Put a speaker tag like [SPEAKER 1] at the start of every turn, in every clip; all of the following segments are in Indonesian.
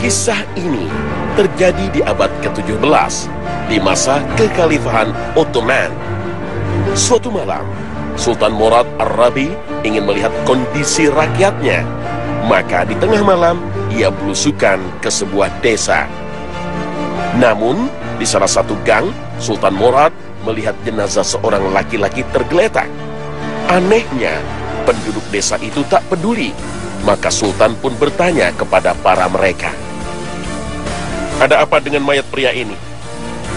[SPEAKER 1] Kisah ini terjadi di abad ke-17, di masa kekhalifahan Ottoman. Suatu malam, Sultan Murad Ar-Rabi ingin melihat kondisi rakyatnya. Maka di tengah malam, ia belusukan ke sebuah desa. Namun, di salah satu gang, Sultan Murad melihat jenazah seorang laki-laki tergeletak. Anehnya, penduduk desa itu tak peduli. Maka Sultan pun bertanya kepada para mereka, "Ada apa dengan mayat pria ini?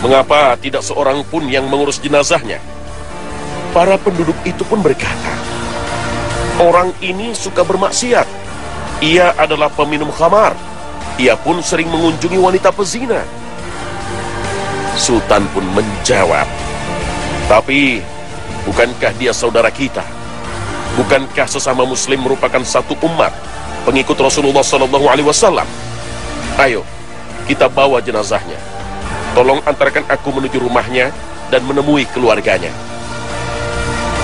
[SPEAKER 1] Mengapa tidak seorang pun yang mengurus jenazahnya?" Para penduduk itu pun berkata, "Orang ini suka bermaksiat. Ia adalah peminum khamar. Ia pun sering mengunjungi wanita pezina." Sultan pun menjawab, "Tapi, bukankah dia saudara kita? Bukankah sesama muslim merupakan satu umat, pengikut Rasulullah SAW? Ayo, kita bawa jenazahnya. Tolong antarkan aku menuju rumahnya dan menemui keluarganya."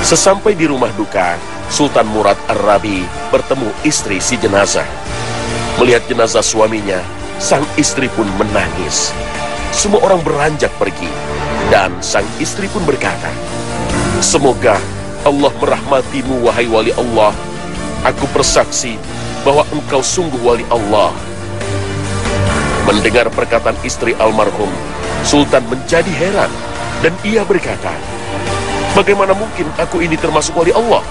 [SPEAKER 1] Sesampai di rumah duka, Sultan Murad Ar-Rabi bertemu istri si jenazah. Melihat jenazah suaminya, sang istri pun menangis. Semua orang beranjak pergi, dan sang istri pun berkata, "Semoga Allah merahmatimu, wahai wali Allah. Aku bersaksi bahwa engkau sungguh wali Allah." Mendengar perkataan istri almarhum, Sultan menjadi heran, dan ia berkata, "Bagaimana mungkin aku ini termasuk wali Allah?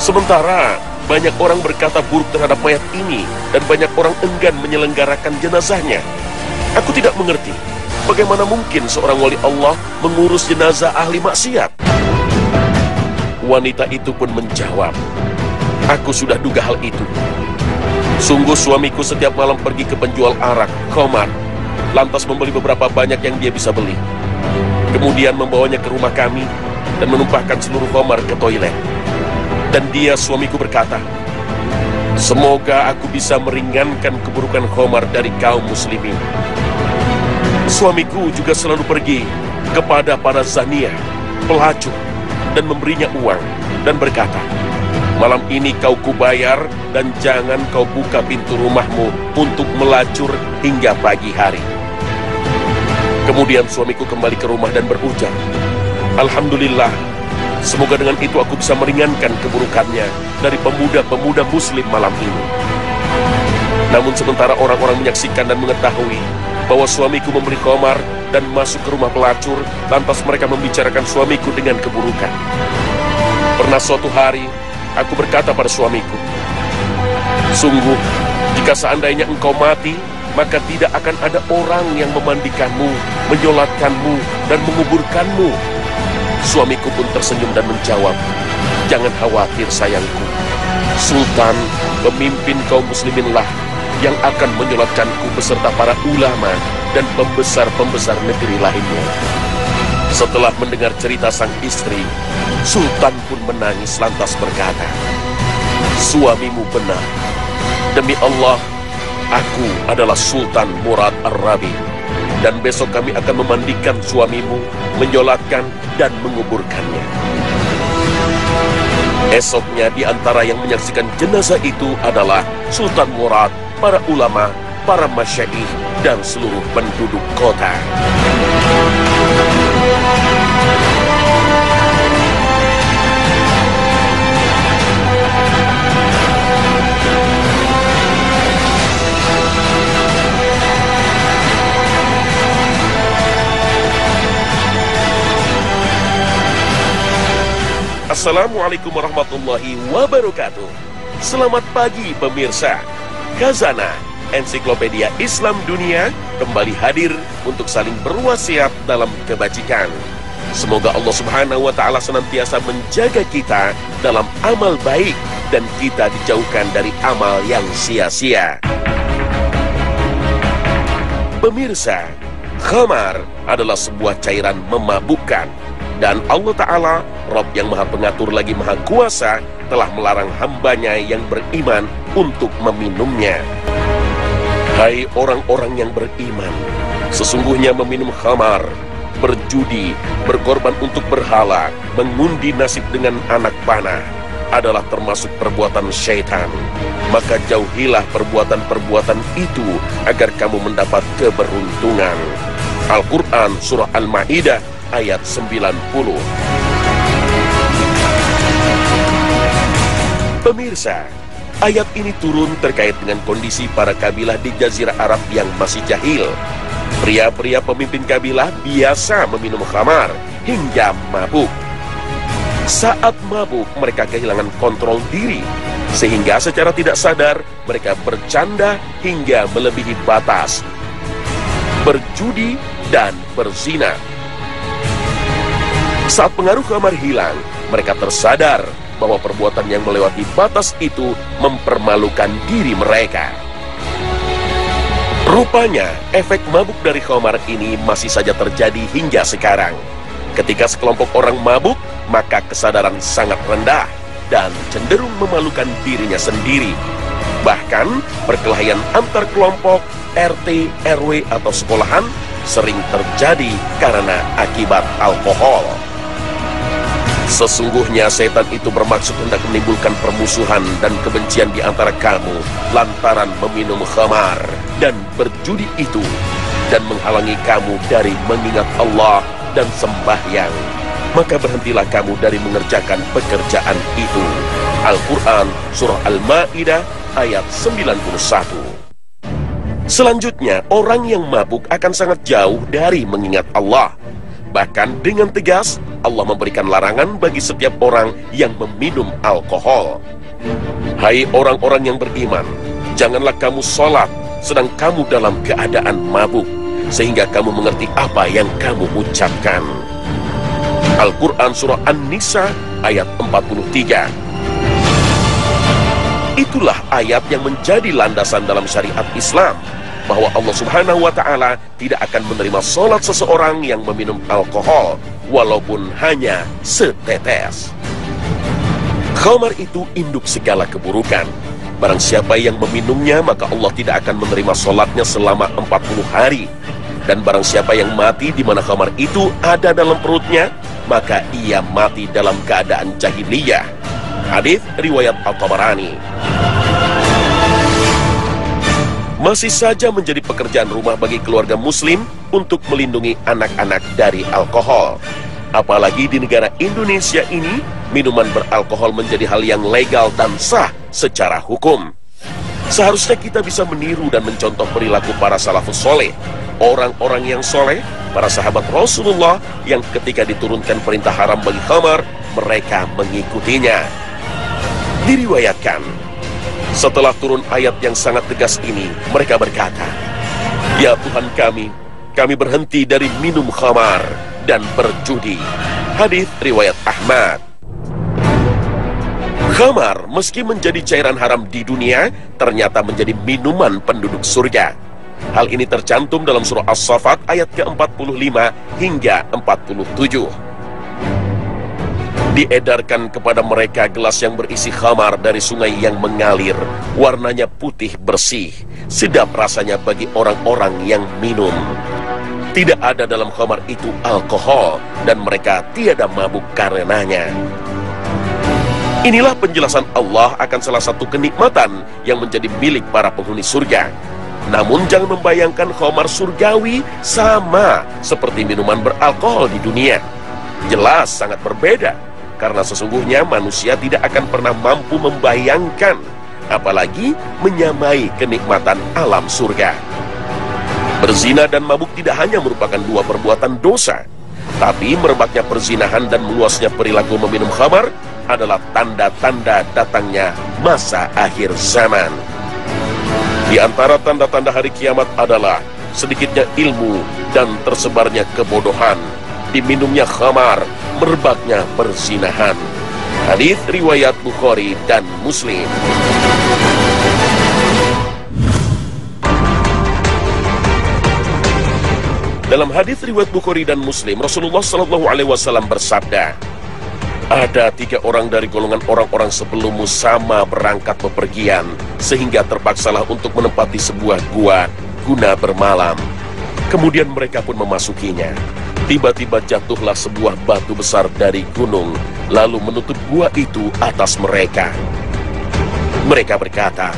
[SPEAKER 1] Sementara banyak orang berkata buruk terhadap mayat ini, dan banyak orang enggan menyelenggarakan jenazahnya. Aku tidak mengerti, bagaimana mungkin seorang wali Allah mengurus jenazah ahli maksiat?" Wanita itu pun menjawab, "Aku sudah duga hal itu. Sungguh suamiku setiap malam pergi ke penjual arak, khamar, lantas membeli beberapa banyak yang dia bisa beli. Kemudian membawanya ke rumah kami dan menumpahkan seluruh khamar ke toilet. Dan dia, suamiku, berkata, 'Semoga aku bisa meringankan keburukan khamar dari kaum muslimin.' Suamiku juga selalu pergi kepada para zaniyah, pelacur, dan memberinya uang, dan berkata, 'Malam ini kau kubayar, dan jangan kau buka pintu rumahmu untuk melacur hingga pagi hari.' Kemudian suamiku kembali ke rumah dan berujar, 'Alhamdulillah, semoga dengan itu aku bisa meringankan keburukannya dari pemuda-pemuda muslim malam ini.' Namun sementara orang-orang menyaksikan dan mengetahui bahwa suamiku membeli khamar dan masuk ke rumah pelacur, lantas mereka membicarakan suamiku dengan keburukan. Pernah suatu hari, aku berkata pada suamiku, 'Sungguh, jika seandainya engkau mati, maka tidak akan ada orang yang memandikanmu, menyolatkanmu, dan menguburkanmu.' Suamiku pun tersenyum dan menjawab, 'Jangan khawatir sayangku. Sultan, pemimpin kaum musliminlah yang akan menyolatkanku beserta para ulama dan pembesar-pembesar negeri lainnya.' Setelah mendengar cerita sang istri, Sultan pun menangis lantas berkata, 'Suamimu benar. Demi Allah, aku adalah Sultan Murad Ar-Rabi, dan besok kami akan memandikan suamimu, menyolatkan, dan menguburkannya.' Esoknya di antara yang menyaksikan jenazah itu adalah Sultan Murad, para ulama, para masyaikh, dan seluruh penduduk kota. Assalamualaikum warahmatullahi wabarakatuh. Selamat pagi pemirsa. Khazanah Ensiklopedia Islam Dunia kembali hadir untuk saling berwasiat dalam kebajikan. Semoga Allah Subhanahu wa Ta'ala senantiasa menjaga kita dalam amal baik dan kita dijauhkan dari amal yang sia-sia. Pemirsa, khamar adalah sebuah cairan memabukkan, dan Allah Ta'ala, Rabb yang maha pengatur lagi maha kuasa, telah melarang hambanya yang beriman untuk meminumnya. Hai orang-orang yang beriman, sesungguhnya meminum khamar, berjudi, berkorban untuk berhala, mengundi nasib dengan anak panah, adalah termasuk perbuatan syaitan. Maka jauhilah perbuatan-perbuatan itu agar kamu mendapat keberuntungan. Al-Quran Surah Al-Ma'idah ayat 90. Pemirsa, ayat ini turun terkait dengan kondisi para kabilah di Jazirah Arab yang masih jahil. Pria-pria pemimpin kabilah biasa meminum khamar hingga mabuk. Saat mabuk, mereka kehilangan kontrol diri, sehingga secara tidak sadar mereka bercanda hingga melebihi batas, berjudi dan berzina. Saat pengaruh khamar hilang, mereka tersadar bahwa perbuatan yang melewati batas itu mempermalukan diri mereka. Rupanya, efek mabuk dari khamar ini masih saja terjadi hingga sekarang. Ketika sekelompok orang mabuk, maka kesadaran sangat rendah dan cenderung memalukan dirinya sendiri. Bahkan, perkelahian antar kelompok, RT, RW, atau sekolahan sering terjadi karena akibat alkohol. Sesungguhnya setan itu bermaksud hendak menimbulkan permusuhan dan kebencian di antara kamu lantaran meminum khamar dan berjudi itu, dan menghalangi kamu dari mengingat Allah dan sembahyang. Maka berhentilah kamu dari mengerjakan pekerjaan itu. Al-Quran Surah Al-Ma'idah ayat 91. Selanjutnya, orang yang mabuk akan sangat jauh dari mengingat Allah. Bahkan dengan tegas, Allah memberikan larangan bagi setiap orang yang meminum alkohol. Hai orang-orang yang beriman, janganlah kamu sholat sedang kamu dalam keadaan mabuk, sehingga kamu mengerti apa yang kamu ucapkan. Al-Quran Surah An-Nisa ayat 43. Itulah ayat yang menjadi landasan dalam syariat Islam, bahwa Allah Subhanahu wa Ta'ala tidak akan menerima sholat seseorang yang meminum alkohol, walaupun hanya setetes. Khamar itu induk segala keburukan. Barang siapa yang meminumnya, maka Allah tidak akan menerima sholatnya selama 40 hari. Dan barang siapa yang mati di mana khamar itu ada dalam perutnya, maka ia mati dalam keadaan jahiliyah. Hadis riwayat At-Tabarani. Masih saja menjadi pekerjaan rumah bagi keluarga muslim untuk melindungi anak-anak dari alkohol. Apalagi di negara Indonesia ini, minuman beralkohol menjadi hal yang legal dan sah secara hukum. Seharusnya kita bisa meniru dan mencontoh perilaku para salafus soleh, orang-orang yang soleh, para sahabat Rasulullah yang ketika diturunkan perintah haram bagi khamar, mereka mengikutinya. Diriwayatkan, setelah turun ayat yang sangat tegas ini, mereka berkata, "Ya Tuhan kami berhenti dari minum khamar dan berjudi." Hadis riwayat Ahmad. Khamar meski menjadi cairan haram di dunia, ternyata menjadi minuman penduduk surga. Hal ini tercantum dalam surah As-Saffat ayat ke-45 hingga 47. Diedarkan kepada mereka gelas yang berisi khamar dari sungai yang mengalir, warnanya putih bersih, sedap rasanya bagi orang-orang yang minum. Tidak ada dalam khamar itu alkohol, dan mereka tiada mabuk karenanya. Inilah penjelasan Allah akan salah satu kenikmatan yang menjadi milik para penghuni surga. Namun jangan membayangkan khamar surgawi sama seperti minuman beralkohol di dunia. Jelas sangat berbeda, karena sesungguhnya manusia tidak akan pernah mampu membayangkan, apalagi menyamai kenikmatan alam surga. Berzina dan mabuk tidak hanya merupakan dua perbuatan dosa, tapi merebaknya perzinahan dan meluasnya perilaku meminum khamar adalah tanda-tanda datangnya masa akhir zaman. Di antara tanda-tanda hari kiamat adalah sedikitnya ilmu dan tersebarnya kebodohan, diminumnya khamar, merebaknya perzinahan. Hadis riwayat Bukhari dan Muslim. Dalam hadis riwayat Bukhari dan Muslim, Rasulullah SAW bersabda, "Ada 3 orang dari golongan orang-orang sebelummu sama berangkat bepergian, sehingga terpaksalah untuk menempati sebuah gua guna bermalam. Kemudian mereka pun memasukinya. Tiba-tiba jatuhlah sebuah batu besar dari gunung, lalu menutup gua itu atas mereka. Mereka berkata,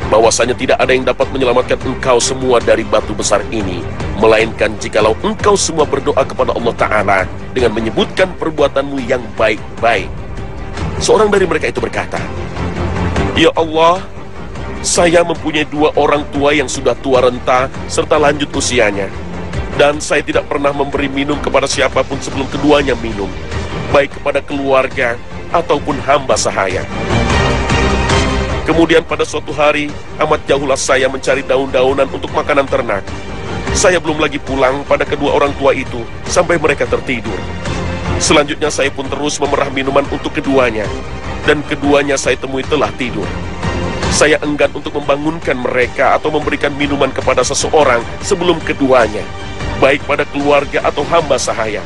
[SPEAKER 1] bahwasanya tidak ada yang dapat menyelamatkan engkau semua dari batu besar ini, melainkan jikalau engkau semua berdoa kepada Allah Ta'ala dengan menyebutkan perbuatanmu yang baik-baik. Seorang dari mereka itu berkata, "Ya Allah, saya mempunyai 2 orang tua yang sudah tua renta serta lanjut usianya, dan saya tidak pernah memberi minum kepada siapapun sebelum keduanya minum, baik kepada keluarga ataupun hamba sahaya. Kemudian pada suatu hari, amat jauhlah saya mencari daun-daunan untuk makanan ternak. Saya belum lagi pulang pada kedua orang tua itu sampai mereka tertidur. Selanjutnya saya pun terus memerah minuman untuk keduanya, dan keduanya saya temui telah tidur. Saya enggan untuk membangunkan mereka atau memberikan minuman kepada seseorang sebelum keduanya, baik pada keluarga atau hamba sahaya.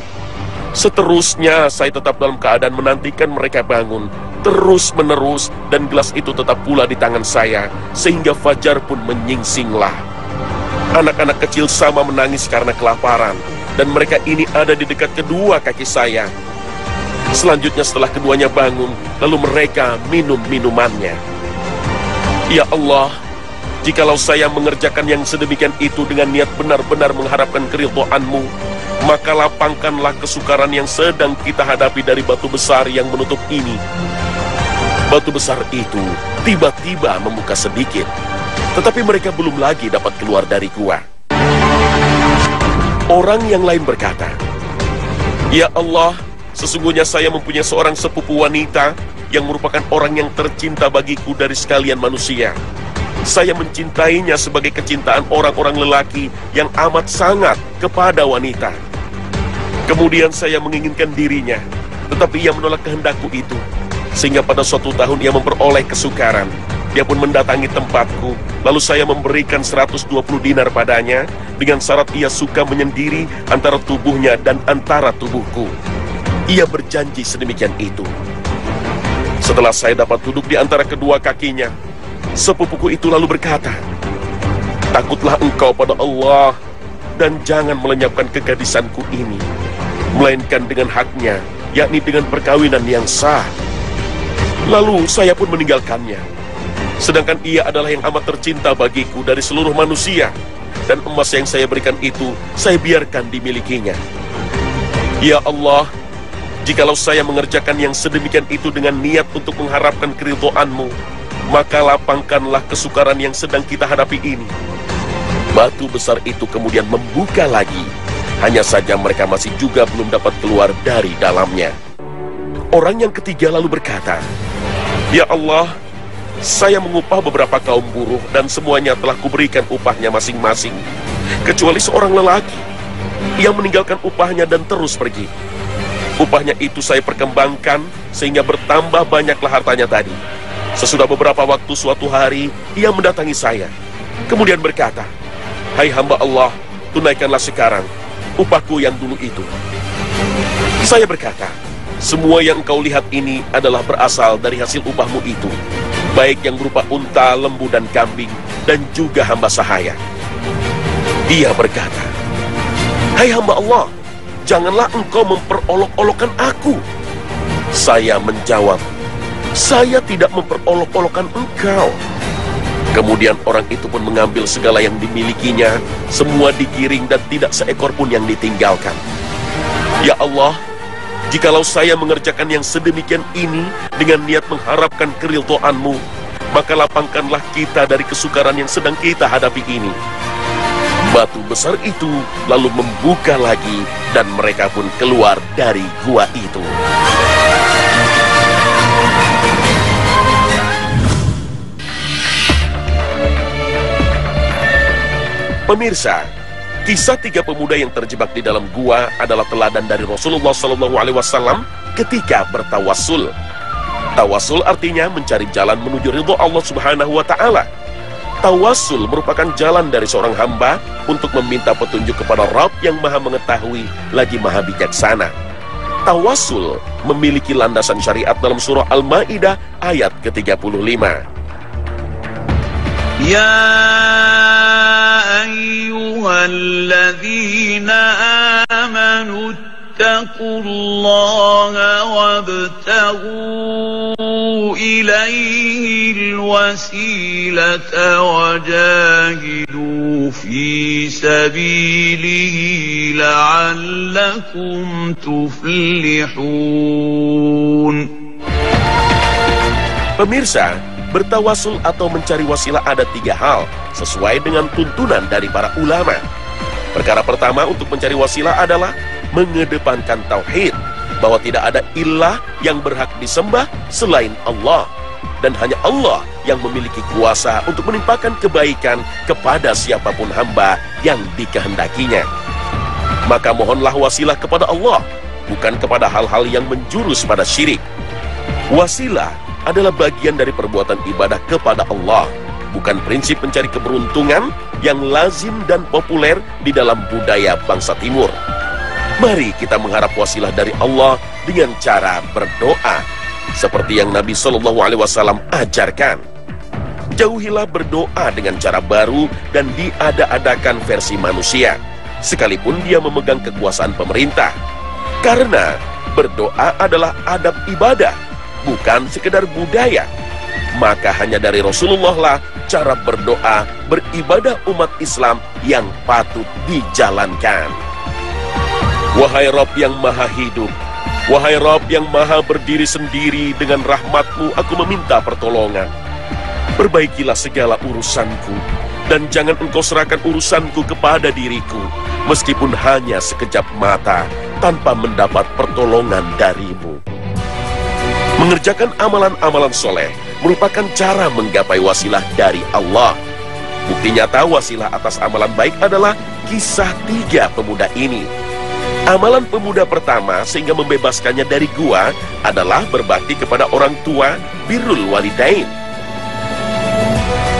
[SPEAKER 1] Seterusnya saya tetap dalam keadaan menantikan mereka bangun, terus-menerus, dan gelas itu tetap pula di tangan saya, sehingga fajar pun menyingsinglah. Anak-anak kecil sama menangis karena kelaparan, dan mereka ini ada di dekat kedua kaki saya. Selanjutnya setelah keduanya bangun, lalu mereka minum minumannya. Ya Allah, jikalau saya mengerjakan yang sedemikian itu dengan niat benar-benar mengharapkan keridhaan-Mu, maka lapangkanlah kesukaran yang sedang kita hadapi dari batu besar yang menutup ini." Batu besar itu tiba-tiba membuka sedikit, tetapi mereka belum lagi dapat keluar dari gua. Orang yang lain berkata, "Ya Allah, sesungguhnya saya mempunyai seorang sepupu wanita yang merupakan orang yang tercinta bagiku dari sekalian manusia. Saya mencintainya sebagai kecintaan orang-orang lelaki yang amat sangat kepada wanita. Kemudian saya menginginkan dirinya, tetapi ia menolak kehendakku itu. Sehingga pada suatu tahun ia memperoleh kesukaran. Dia pun mendatangi tempatku, lalu saya memberikan 120 dinar padanya, dengan syarat ia suka menyendiri antara tubuhnya dan antara tubuhku. Ia berjanji sedemikian itu. Setelah saya dapat duduk di antara kedua kakinya, sepupuku itu lalu berkata, 'Takutlah engkau pada Allah, dan jangan melenyapkan kegadisanku ini, melainkan dengan haknya, yakni dengan perkawinan yang sah.' Lalu saya pun meninggalkannya. Sedangkan ia adalah yang amat tercinta bagiku dari seluruh manusia, dan emas yang saya berikan itu saya biarkan dimilikinya. Ya Allah, jikalau saya mengerjakan yang sedemikian itu dengan niat untuk mengharapkan keridhaan-Mu, maka lapangkanlah kesukaran yang sedang kita hadapi ini." Batu besar itu kemudian membuka lagi, hanya saja mereka masih juga belum dapat keluar dari dalamnya. Orang yang ketiga lalu berkata, "Ya Allah, saya mengupah beberapa kaum buruh dan semuanya telah kuberikan upahnya masing-masing, kecuali seorang lelaki yang meninggalkan upahnya dan terus pergi. Upahnya itu saya perkembangkan sehingga bertambah banyaklah hartanya tadi. Sesudah beberapa waktu suatu hari, ia mendatangi saya, kemudian berkata, 'Hai hamba Allah, tunaikanlah sekarang upahku yang dulu itu.' Saya berkata, 'Semua yang engkau lihat ini adalah berasal dari hasil upahmu itu, baik yang berupa unta, lembu, dan kambing, dan juga hamba sahaya.' Dia berkata, 'Hai hamba Allah, janganlah engkau memperolok-olokkan aku.' Saya menjawab, 'Saya tidak memperolok-olokkan engkau.' Kemudian orang itu pun mengambil segala yang dimilikinya, semua digiring dan tidak seekor pun yang ditinggalkan. Ya Allah, jikalau saya mengerjakan yang sedemikian ini dengan niat mengharapkan keridhaan-Mu, maka lapangkanlah kita dari kesukaran yang sedang kita hadapi ini." Batu besar itu lalu membuka lagi, dan mereka pun keluar dari gua itu. Pemirsa, kisah 3 pemuda yang terjebak di dalam gua adalah teladan dari Rasulullah SAW ketika bertawassul. Tawassul artinya mencari jalan menuju ridho Allah Subhanahu wa Ta'ala. Tawassul merupakan jalan dari seorang hamba untuk meminta petunjuk kepada Rabb yang Maha Mengetahui lagi Maha Bijaksana. Tawassul memiliki landasan syariat dalam surah Al-Maidah ayat ke-35.
[SPEAKER 2] Ya ayyuhalladzina amanu فاتقوا الله وابتغوا إليه الوسيلة وجاهدوا في سبيله لعلكم تفلحون.
[SPEAKER 1] Pemirsa, bertawasul atau mencari wasilah ada 3 hal sesuai dengan tuntunan dari para ulama. Perkara pertama untuk mencari wasilah adalah mengedepankan tauhid, bahwa tidak ada ilah yang berhak disembah selain Allah, dan hanya Allah yang memiliki kuasa untuk menimpakan kebaikan kepada siapapun hamba yang dikehendakinya. Maka mohonlah wasilah kepada Allah, bukan kepada hal-hal yang menjurus pada syirik. Wasilah adalah bagian dari perbuatan ibadah kepada Allah, bukan prinsip mencari keberuntungan yang lazim dan populer di dalam budaya bangsa Timur. Mari kita mengharap wasilah dari Allah dengan cara berdoa, seperti yang Nabi SAW ajarkan. Jauhilah berdoa dengan cara baru dan diada-adakan versi manusia, sekalipun dia memegang kekuasaan pemerintah. Karena berdoa adalah adab ibadah, bukan sekedar budaya. Maka hanya dari Rasulullah lah cara berdoa, beribadah umat Islam yang patut dijalankan. Wahai Rabb yang maha hidup, wahai Rabb yang maha berdiri sendiri, dengan rahmat-Mu aku meminta pertolongan. Perbaikilah segala urusanku, dan jangan Engkau serahkan urusanku kepada diriku, meskipun hanya sekejap mata, tanpa mendapat pertolongan dari-Mu. Mengerjakan amalan-amalan soleh merupakan cara menggapai wasilah dari Allah. Bukti nyata wasilah atas amalan baik adalah kisah 3 pemuda ini. Amalan pemuda pertama sehingga membebaskannya dari gua adalah berbakti kepada orang tua, birrul walidain.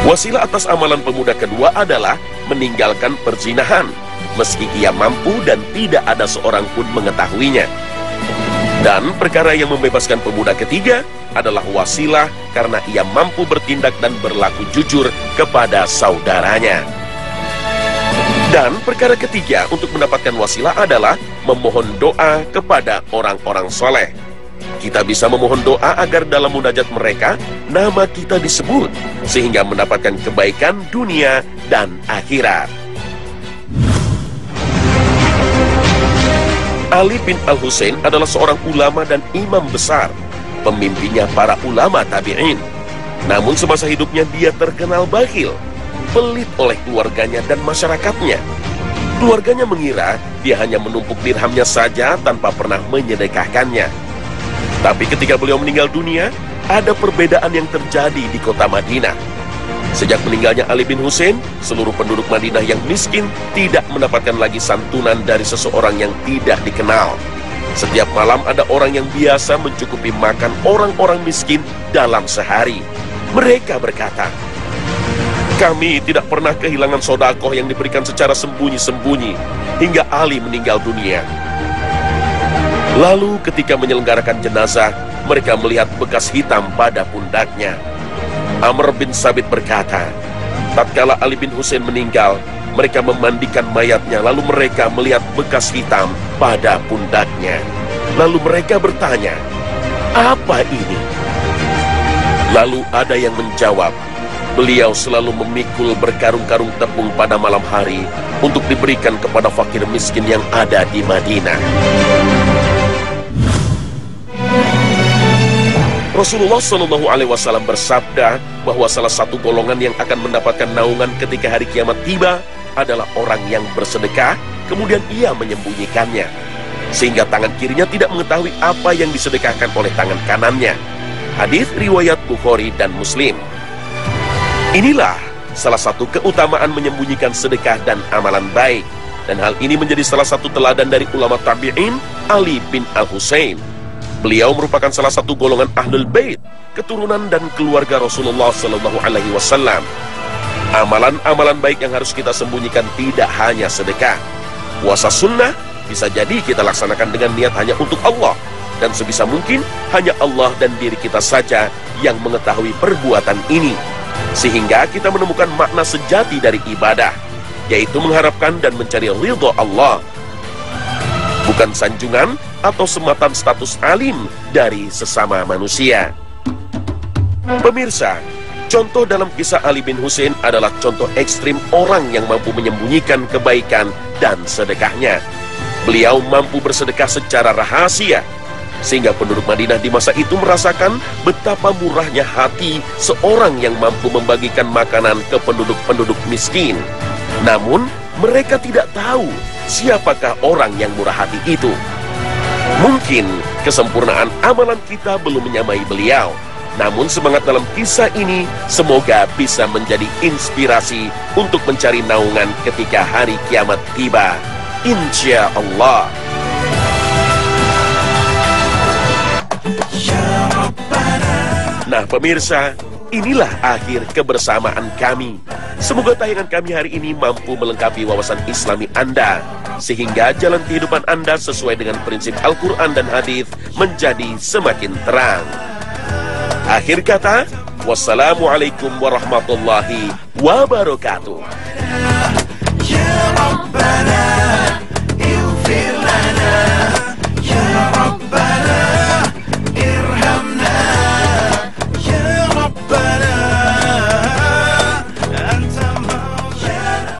[SPEAKER 1] Wasilah atas amalan pemuda kedua adalah meninggalkan perzinahan, meski ia mampu dan tidak ada seorang pun mengetahuinya. Dan perkara yang membebaskan pemuda ketiga adalah wasilah karena ia mampu bertindak dan berlaku jujur kepada saudaranya. Dan perkara ketiga untuk mendapatkan wasilah adalah memohon doa kepada orang-orang soleh. Kita bisa memohon doa agar dalam munajat mereka nama kita disebut, sehingga mendapatkan kebaikan dunia dan akhirat. Ali bin Al-Husain adalah seorang ulama dan imam besar, pemimpinnya para ulama tabi'in. Namun semasa hidupnya dia terkenal bakhil, pelit oleh keluarganya dan masyarakatnya. Keluarganya mengira dia hanya menumpuk dirhamnya saja tanpa pernah menyedekahkannya. Tapi ketika beliau meninggal dunia, ada perbedaan yang terjadi di kota Madinah. Sejak meninggalnya Ali bin Husain, seluruh penduduk Madinah yang miskin tidak mendapatkan lagi santunan dari seseorang yang tidak dikenal. Setiap malam ada orang yang biasa mencukupi makan orang-orang miskin dalam sehari. Mereka berkata, "Kami tidak pernah kehilangan sodakoh yang diberikan secara sembunyi-sembunyi hingga Ali meninggal dunia." Lalu ketika menyelenggarakan jenazah, mereka melihat bekas hitam pada pundaknya. Amr bin Sabit berkata, tatkala Ali bin Husain meninggal, mereka memandikan mayatnya, lalu mereka melihat bekas hitam pada pundaknya. Lalu mereka bertanya, "Apa ini?" Lalu ada yang menjawab, "Beliau selalu memikul berkarung-karung tepung pada malam hari untuk diberikan kepada fakir miskin yang ada di Madinah." Rasulullah SAW bersabda bahwa salah satu golongan yang akan mendapatkan naungan ketika hari kiamat tiba adalah orang yang bersedekah, kemudian ia menyembunyikannya, sehingga tangan kirinya tidak mengetahui apa yang disedekahkan oleh tangan kanannya. Hadis riwayat Bukhari dan Muslim. Inilah salah satu keutamaan menyembunyikan sedekah dan amalan baik, dan hal ini menjadi salah satu teladan dari ulama tabi'in Ali bin Al-Husain. Beliau merupakan salah satu golongan Ahlul Bait, keturunan dan keluarga Rasulullah SAW. Amalan-amalan baik yang harus kita sembunyikan tidak hanya sedekah. Puasa sunnah bisa jadi kita laksanakan dengan niat hanya untuk Allah, dan sebisa mungkin hanya Allah dan diri kita saja yang mengetahui perbuatan ini, sehingga kita menemukan makna sejati dari ibadah, yaitu mengharapkan dan mencari ridho Allah. bukan sanjungan atau sematan status alim dari sesama manusia. Pemirsa, contoh dalam kisah Ali bin Husain adalah contoh ekstrim orang yang mampu menyembunyikan kebaikan dan sedekahnya. Beliau mampu bersedekah secara rahasia, sehingga penduduk Madinah di masa itu merasakan betapa murahnya hati seorang yang mampu membagikan makanan ke penduduk-penduduk miskin. Namun, mereka tidak tahu siapakah orang yang murah hati itu. Mungkin kesempurnaan amalan kita belum menyamai beliau. Namun semangat dalam kisah ini semoga bisa menjadi inspirasi untuk mencari naungan ketika hari kiamat tiba. Insya Allah. Nah pemirsa, inilah akhir kebersamaan kami. Semoga tayangan kami hari ini mampu melengkapi wawasan Islami Anda, sehingga jalan kehidupan Anda sesuai dengan prinsip Al-Quran dan Hadis menjadi semakin terang. Akhir kata, wassalamualaikum warahmatullahi wabarakatuh. Ya Rabbana.